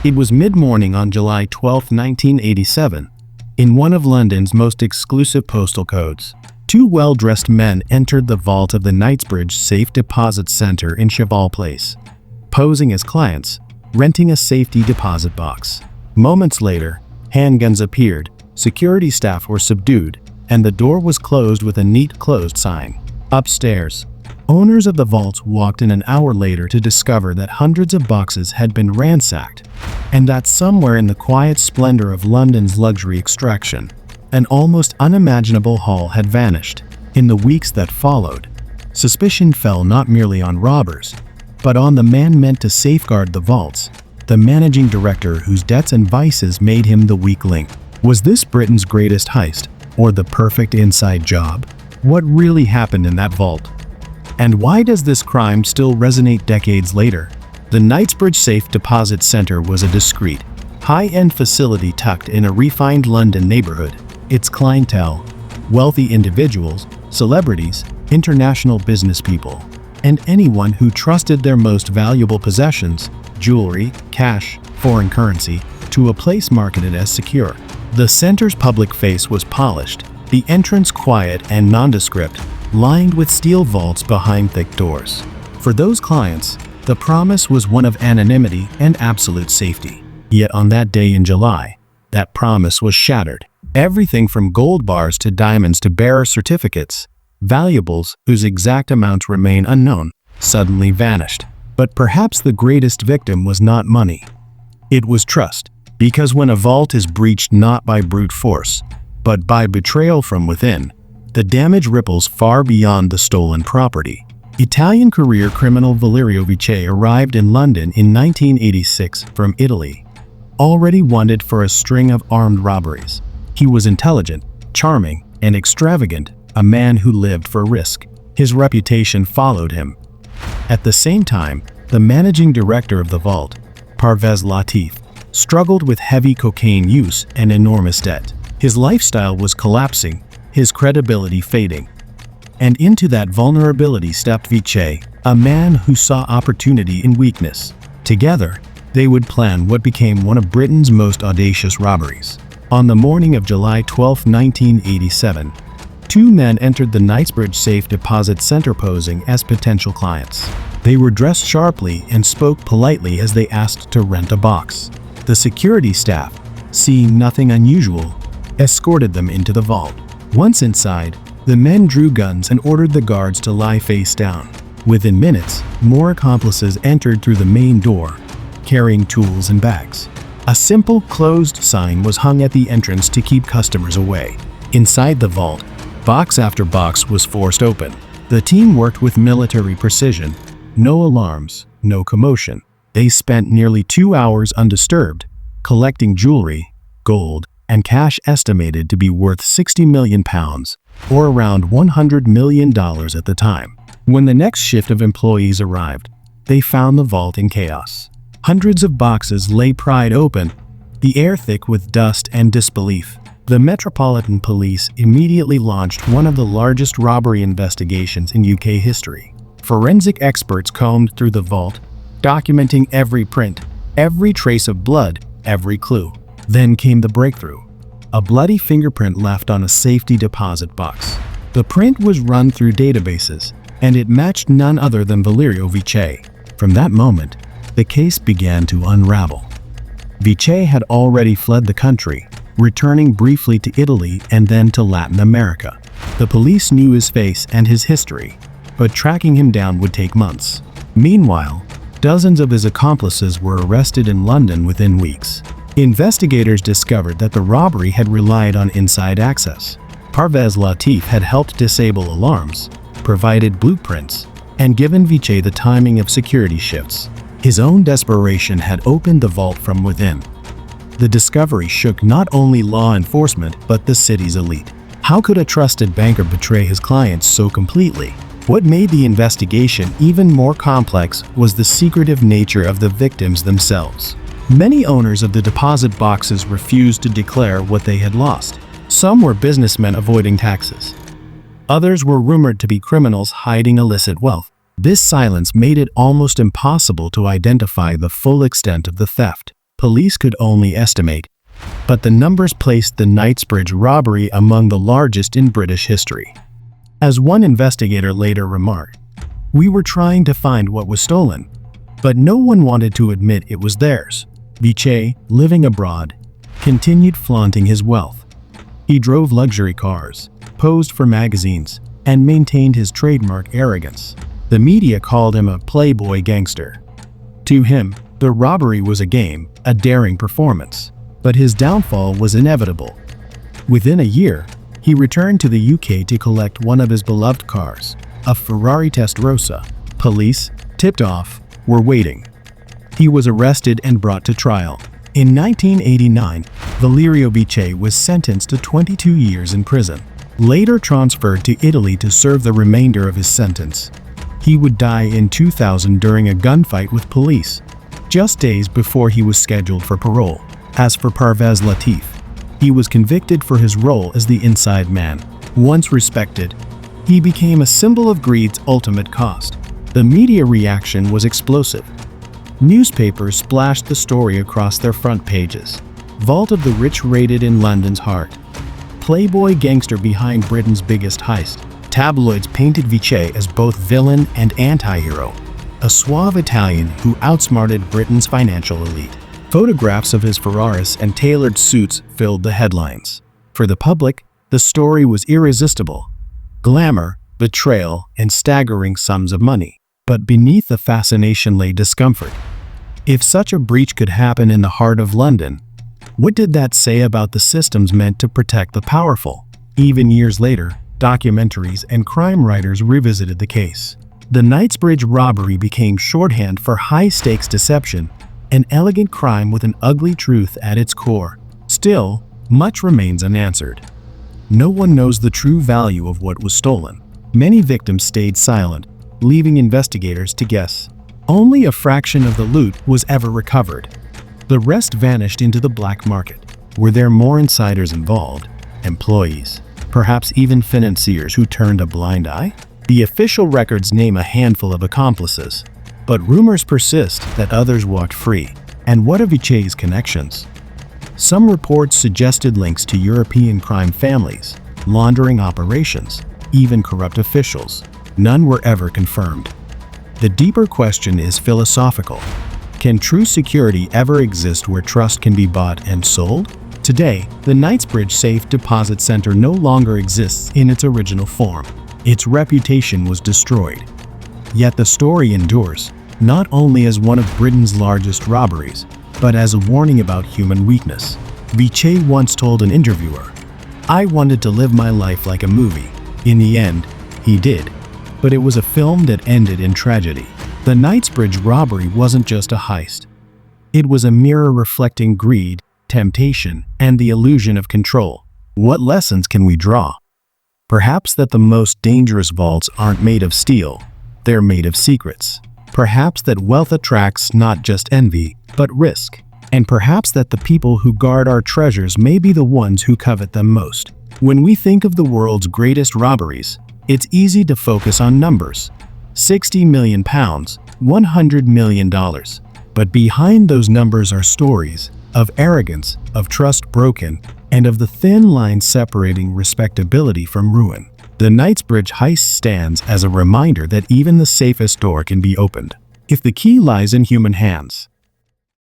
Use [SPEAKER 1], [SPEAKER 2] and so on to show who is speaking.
[SPEAKER 1] It was mid-morning on July 12, 1987. In one of London's most exclusive postal codes, two well-dressed men entered the vault of the Knightsbridge Safe Deposit Center in Cheval Place, posing as clients, renting a safety deposit box. Moments later, handguns appeared, security staff were subdued, and the door was closed with a neat closed sign. Upstairs, owners of the vaults walked in an hour later to discover that hundreds of boxes had been ransacked, and that somewhere in the quiet splendor of London's luxury extraction, an almost unimaginable haul had vanished. In the weeks that followed, suspicion fell not merely on robbers, but on the man meant to safeguard the vaults, the managing director whose debts and vices made him the weak link. Was this Britain's greatest heist, or the perfect inside job? What really happened in that vault? And why does this crime still resonate decades later? The Knightsbridge Safe Deposit Center was a discreet, high-end facility tucked in a refined London neighborhood. Its clientele, wealthy individuals, celebrities, international business people, and anyone who trusted their most valuable possessions, jewelry, cash, foreign currency, to a place marketed as secure. The center's public face was polished, the entrance quiet and nondescript, lined with steel vaults behind thick doors. For those clients, the promise was one of anonymity and absolute safety. Yet on that day in July, that promise was shattered. Everything from gold bars to diamonds to bearer certificates, valuables whose exact amounts remain unknown, suddenly vanished. But perhaps the greatest victim was not money. It was trust. Because when a vault is breached not by brute force, but by betrayal from within, the damage ripples far beyond the stolen property. Italian career criminal Valerio Viccei arrived in London in 1986 from Italy, already wanted for a string of armed robberies. He was intelligent, charming, and extravagant, a man who lived for risk. His reputation followed him. At the same time, the managing director of the vault, Parvez Latif, struggled with heavy cocaine use and enormous debt. His lifestyle was collapsing, his credibility fading. And into that vulnerability stepped Viccei, a man who saw opportunity in weakness. Together, they would plan what became one of Britain's most audacious robberies. On the morning of July 12, 1987, two men entered the Knightsbridge Safe Deposit Center posing as potential clients. They were dressed sharply and spoke politely as they asked to rent a box. The security staff, seeing nothing unusual, escorted them into the vault. Once inside, the men drew guns and ordered the guards to lie face down. Within minutes, more accomplices entered through the main door, carrying tools and bags. A simple closed sign was hung at the entrance to keep customers away. Inside the vault, box after box was forced open. The team worked with military precision. No alarms, no commotion. They spent nearly 2 hours undisturbed, collecting jewelry, gold, and cash estimated to be worth £60 million, or around $100 million at the time. When the next shift of employees arrived, they found the vault in chaos. Hundreds of boxes lay pried open, the air thick with dust and disbelief. The Metropolitan Police immediately launched one of the largest robbery investigations in UK history. Forensic experts combed through the vault, documenting every print, every trace of blood, every clue. Then came the breakthrough. A bloody fingerprint left on a safety deposit box. The print was run through databases, and it matched none other than Valerio Viccei. From that moment, the case began to unravel. Viccei had already fled the country, returning briefly to Italy and then to Latin America. The police knew his face and his history, but tracking him down would take months. Meanwhile, dozens of his accomplices were arrested in London within weeks. Investigators discovered that the robbery had relied on inside access. Parvez Latif had helped disable alarms, provided blueprints, and given Viccei the timing of security shifts. His own desperation had opened the vault from within. The discovery shook not only law enforcement but the city's elite. How could a trusted banker betray his clients so completely? What made the investigation even more complex was the secretive nature of the victims themselves. Many owners of the deposit boxes refused to declare what they had lost. Some were businessmen avoiding taxes. Others were rumored to be criminals hiding illicit wealth. This silence made it almost impossible to identify the full extent of the theft. police could only estimate, but the numbers placed the Knightsbridge robbery among the largest in British history. As one investigator later remarked, "We were trying to find what was stolen, but no one wanted to admit it was theirs." Viccei, living abroad, continued flaunting his wealth. He drove luxury cars, posed for magazines, and maintained his trademark arrogance. The media called him a playboy gangster. To him, the robbery was a game, a daring performance, but his downfall was inevitable. Within a year, he returned to the UK to collect one of his beloved cars, a Ferrari Testarossa. Police, tipped off, were waiting. He was arrested and brought to trial. In 1989, Valerio Viccei was sentenced to 22 years in prison, later transferred to Italy to serve the remainder of his sentence. He would die in 2000 during a gunfight with police, just days before he was scheduled for parole. As for Parvez Latif, he was convicted for his role as the inside man. Once respected, he became a symbol of greed's ultimate cost. The media reaction was explosive. Newspapers splashed the story across their front pages. Vault of the Rich raided in London's heart. Playboy gangster behind Britain's biggest heist. Tabloids painted Viccei as both villain and anti-hero, a suave Italian who outsmarted Britain's financial elite. Photographs of his Ferraris and tailored suits filled the headlines. For the public, the story was irresistible. Glamour, betrayal, and staggering sums of money. But beneath the fascination lay discomfort. If such a breach could happen in the heart of London, what did that say about the systems meant to protect the powerful? Even years later, documentaries and crime writers revisited the case. The Knightsbridge robbery became shorthand for high-stakes deception, an elegant crime with an ugly truth at its core. Still, much remains unanswered. No one knows the true value of what was stolen. Many victims stayed silent, leaving investigators to guess. Only a fraction of the loot was ever recovered. The rest vanished into the black market. Were there more insiders involved? Employees? Perhaps even financiers who turned a blind eye? The official records name a handful of accomplices, but rumors persist that others walked free. And what of Viccei's connections? Some reports suggested links to European crime families, laundering operations, even corrupt officials. None were ever confirmed. The deeper question is philosophical. Can true security ever exist where trust can be bought and sold? Today, the Knightsbridge Safe Deposit Center no longer exists in its original form. Its reputation was destroyed. Yet the story endures, not only as one of Britain's largest robberies, but as a warning about human weakness. Viccei once told an interviewer, "I wanted to live my life like a movie." In the end, he did. But it was a film that ended in tragedy. The Knightsbridge robbery wasn't just a heist. It was a mirror reflecting greed, temptation, and the illusion of control. What lessons can we draw? Perhaps that the most dangerous vaults aren't made of steel, they're made of secrets. Perhaps that wealth attracts not just envy, but risk. And perhaps that the people who guard our treasures may be the ones who covet them most. When we think of the world's greatest robberies, it's easy to focus on numbers. £60 million, $100 million. But behind those numbers are stories of arrogance, of trust broken, and of the thin line separating respectability from ruin. The Knightsbridge heist stands as a reminder that even the safest door can be opened, if the key lies in human hands.